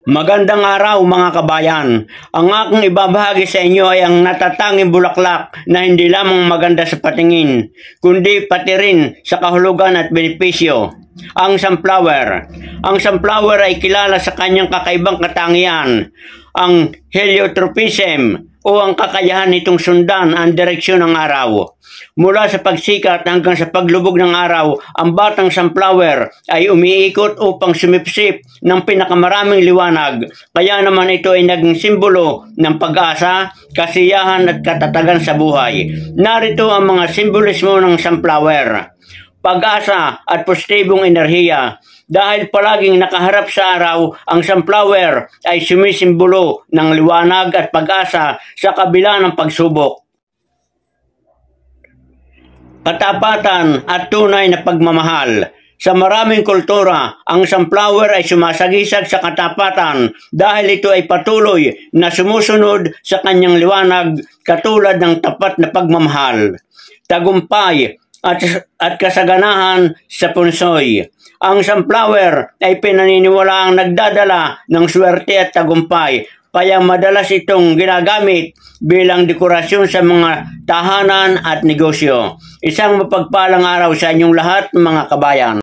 Magandang araw mga kabayan. Ang aking ibabahagi sa inyo ay ang natatanging bulaklak na hindi lamang maganda sa patingin, kundi pati rin sa kahulugan at benepisyo. Ang sunflower. Ang sunflower ay kilala sa kanyang kakaibang katangian, ang heliotropism o ang kakayahan nitong sundan ang direksyon ng araw. Mula sa pagsikat hanggang sa paglubog ng araw, ang batang sunflower ay umiikot upang sumipsip ng pinakamaraming liwanag. Kaya naman ito ay naging simbolo ng pag-asa, kasiyahan at katatagan sa buhay. Narito ang mga simbolismo ng sunflower. Pag-asa at positibong enerhiya. Dahil palaging nakaharap sa araw, ang sunflower ay sumisimbolo ng liwanag at pag-asa sa kabila ng pagsubok. Katapatan at tunay na pagmamahal. Sa maraming kultura, ang sunflower ay sumasagisag sa katapatan dahil ito ay patuloy na sumusunod sa kanyang liwanag katulad ng tapat na pagmamahal, tagumpay at kasaganahan sa punsoy. Ang sunflower ay pinaniniwalaang nagdadala ng swerte at tagumpay, kaya madalas itong ginagamit bilang dekorasyon sa mga tahanan at negosyo. Isang mapagpalang araw sa inyong lahat, mga kabayan.